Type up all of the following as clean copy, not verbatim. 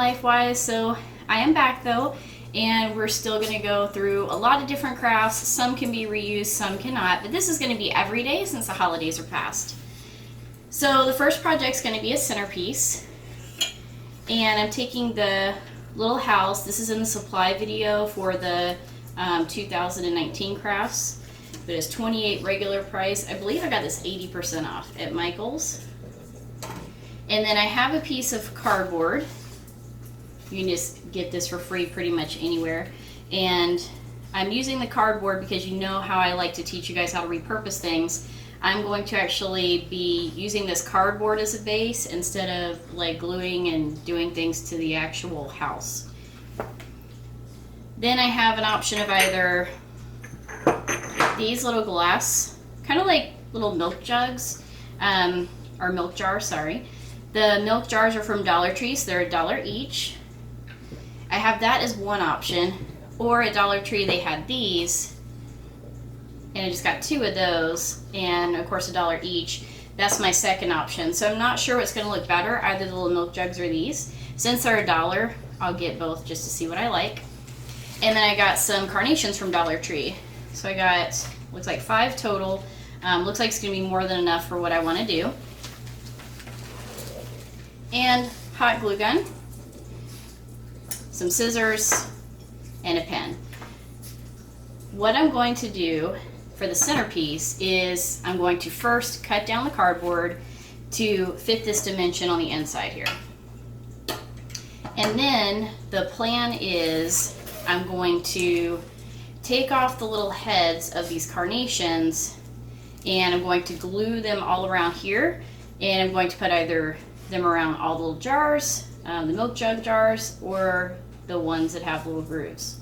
life-wise. So I am back though, and we're still going to go through a lot of different crafts. Some can be reused, some cannot, but this is going to be every day since the holidays are past. So the first project is going to be a centerpiece, and I'm taking the little house. This is in the supply video for the 2019 crafts, but it's $28 regular price. I believe I got this 80% off at Michael's. And then I have a piece of cardboard. You can just get this for free pretty much anywhere. And I'm using the cardboard because you know how I like to teach you guys how to repurpose things. I'm going to actually be using this cardboard as a base instead of like gluing and doing things to the actual house. Then I have an option of either these little glass, kind of like little milk jugs, or milk jars, sorry. The milk jars are from Dollar Tree, so they're $1 each. I have that as one option, or at Dollar Tree they had these, and I just got 2 of those, and of course $1 each. That's my second option. So I'm not sure what's going to look better, either the little milk jugs or these. Since they're $1, I'll get both just to see what I like. And then I got some carnations from Dollar Tree. So I got, looks like 5 total. Looks like it's going to be more than enough for what I want to do. And hot glue gun, some scissors, and a pen. What I'm going to do for the centerpiece is I'm going to first cut down the cardboard to fit this dimension on the inside here. And then the plan is I'm going to take off the little heads of these carnations, and I'm going to glue them all around here, and I'm going to put either them around all the little jars, the milk jug jars, or the ones that have little grooves.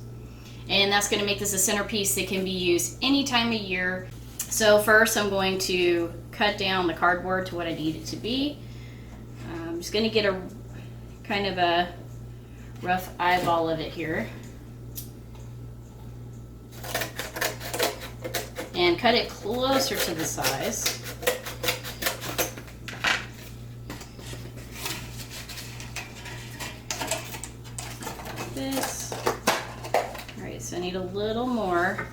And that's going to make this a centerpiece that can be used any time of year. So first I'm going to cut down the cardboard to what I need it to be. I'm just going to get a kind of a rough eyeball of it here. And cut it closer to the size. Like this. Alright, so I need a little more.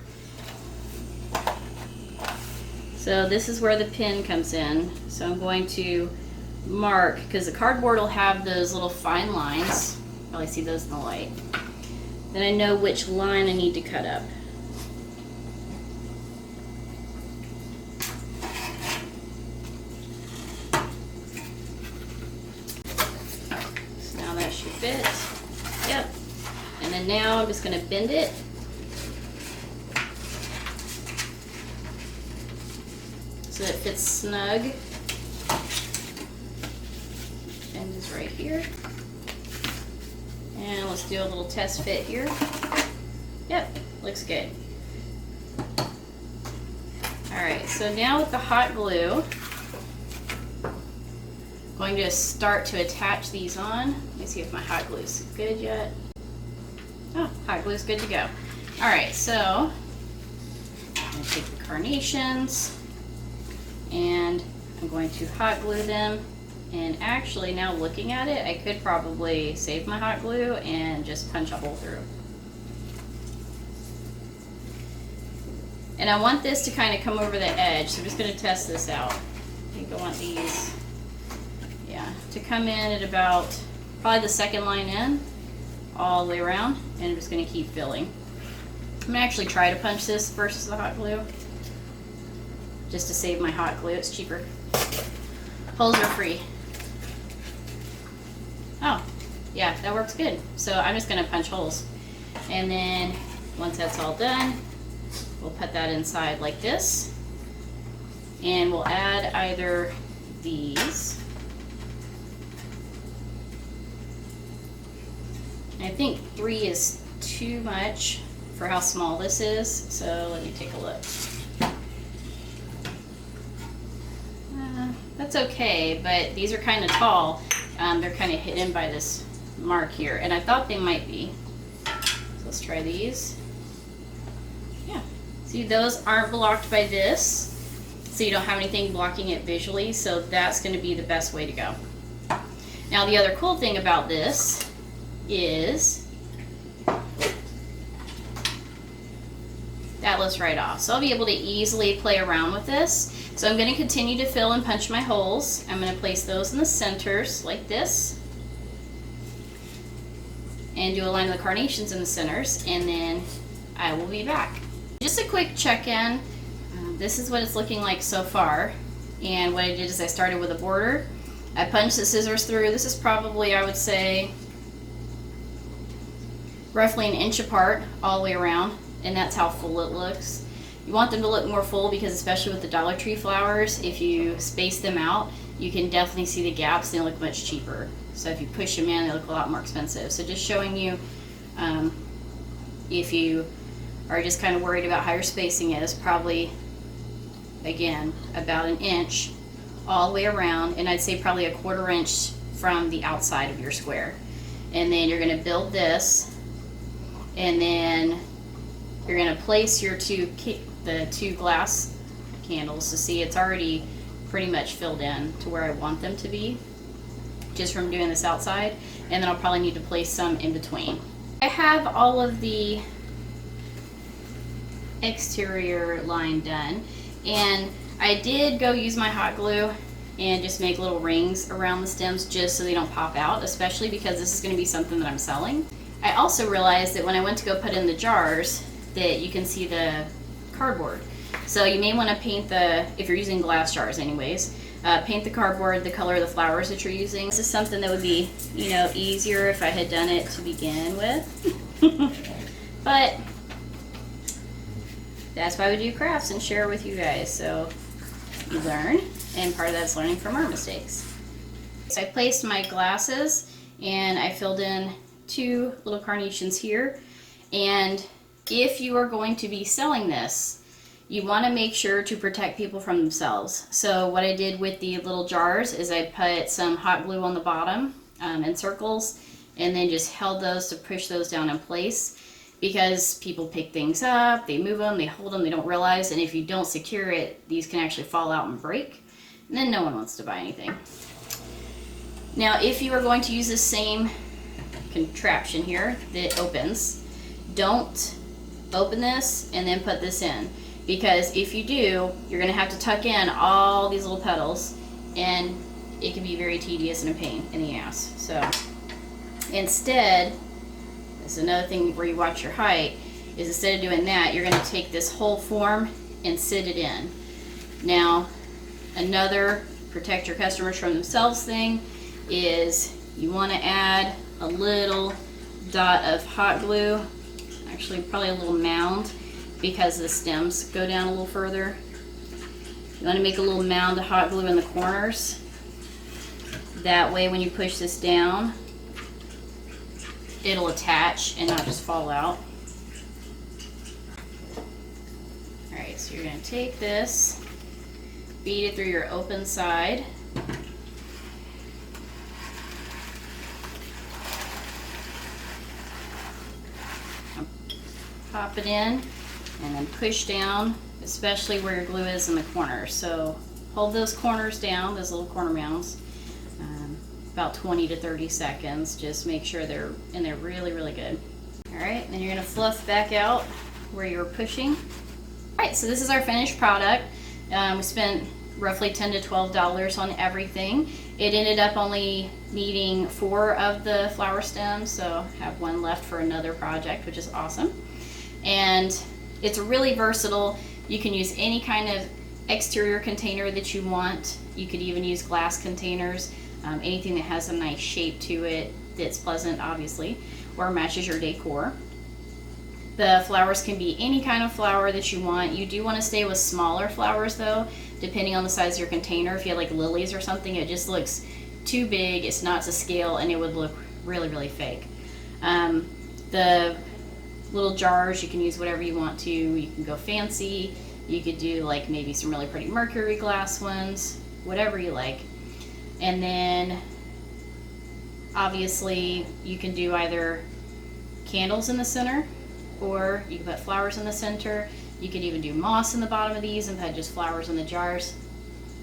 So this is where the pin comes in. So I'm going to mark, because the cardboard will have those little fine lines. Probably see those in the light. Then I know which line I need to cut up. Fit. Yep. And then now I'm just going to bend it. So it fits snug. Bend is right here. And let's do a little test fit here. Yep, looks good. Alright, so now with the hot glue, I'm going to start to attach these on. Let me see if my hot glue is good yet. Oh, hot glue is good to go. Alright, so I'm going to take the carnations and I'm going to hot glue them. And actually, now looking at it, I could probably save my hot glue and just punch a hole through. And I want this to kind of come over the edge, so I'm just going to test this out. I think I want these, yeah, to come in at about probably the second line in, all the way around, and I'm just going to keep filling. I'm going to actually try to punch this versus the hot glue, just to save my hot glue. It's cheaper. Holes are free. Oh, yeah, that works good. So I'm just going to punch holes. And then once that's all done, we'll put that inside like this. And we'll add either these. I think 3 is too much for how small this is. So let me take a look. That's okay, but these are kind of tall. They're kind of hidden by this mark here, and I thought they might be. So let's try these. Yeah, see, those aren't blocked by this, so you don't have anything blocking it visually, so that's going to be the best way to go. Now the other cool thing about this is that lifts right off. So I'll be able to easily play around with this. So I'm going to continue to fill and punch my holes. I'm going to place those in the centers like this. And do a line of the carnations in the centers, and then I will be back. Just a quick check-in. This is what it's looking like so far. And what I did is I started with a border. I punched the scissors through. This is probably, I would say, roughly an inch apart all the way around, and that's how full it looks. You want them to look more full because, especially with the Dollar Tree flowers, if you space them out, you can definitely see the gaps and they look much cheaper. So if you push them in, they look a lot more expensive. So just showing you, if you are just kind of worried about how your spacing is, probably, again, about an inch all the way around, and I'd say probably a 1/4 inch from the outside of your square. And then you're going to build this, and then you're going to place your the two glass candles. So see, it's already pretty much filled in to where I want them to be, just from doing this outside, and then I'll probably need to place some in between. I have all of the exterior line done, and I did go use my hot glue and just make little rings around the stems just so they don't pop out, especially because this is going to be something that I'm selling. I also realized that when I went to go put in the jars that you can see the cardboard. So you may want to paint if you're using glass jars anyways, paint the cardboard the color of the flowers that you're using. This is something that would be, easier if I had done it to begin with. But that's why we do crafts and share with you guys, so you learn, and part of that's learning from our mistakes. So I placed my glasses and I filled in 2 little carnations here, and if you are going to be selling this, you want to make sure to protect people from themselves. So what I did with the little jars is I put some hot glue on the bottom in circles, and then just held those to push those down in place, because people pick things up, they move them, they hold them, they don't realize, and if you don't secure it, these can actually fall out and break, and then no one wants to buy anything. Now, if you are going to use the same contraption here that opens, don't open this and then put this in, because if you do, you're going to have to tuck in all these little petals, and it can be very tedious and a pain in the ass. So instead, this is another thing where you watch your height, is instead of doing that, you're going to take this whole form and sit it in. Now, another protect your customers from themselves thing is you want to add a little dot of hot glue, actually probably a little mound, because the stems go down a little further. You want to make a little mound of hot glue in the corners. That way when you push this down, it'll attach and not just fall out. Alright, so you're going to take this, beat it through your open side. Pop it in and then push down, especially where your glue is in the corners. So hold those corners down, those little corner mounds, about 20 to 30 seconds. Just make sure they're in there really, really good. Alright, then you're going to fluff back out where you're pushing. Alright, so this is our finished product. We spent roughly $10 to $12 on everything. It ended up only needing 4 of the flower stems, so I have 1 left for another project, which is awesome. And it's really versatile. You can use any kind of exterior container that you want. You could even use glass containers, anything that has a nice shape to it that's pleasant, obviously, or matches your decor. The flowers can be any kind of flower that you want. You do want to stay with smaller flowers though, depending on the size of your container. If you have like lilies or something, it just looks too big, it's not to scale, and it would look really, really fake. The little jars, you can use whatever you want to. You can go fancy. You could do like maybe some really pretty mercury glass ones, whatever you like. And then obviously you can do either candles in the center, or you can put flowers in the center. You could even do moss in the bottom of these and put just flowers in the jars.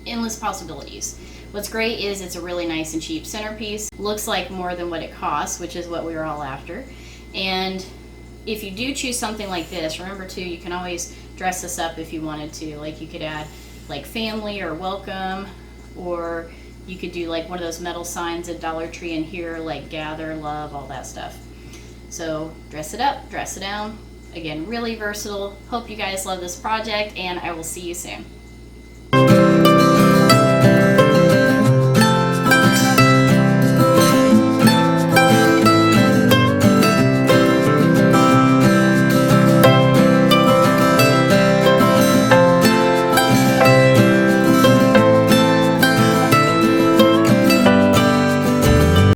endless possibilities. What's great is it's a really nice and cheap centerpiece. Looks like more than what it costs, which is what we were all after. And if you do choose something like this, remember too, you can always dress this up if you wanted to. Like you could add like family or welcome, or you could do like one of those metal signs at Dollar Tree in here, like gather, love, all that stuff. So dress it up, dress it down. Again, really versatile. Hope you guys love this project, and I will see you soon.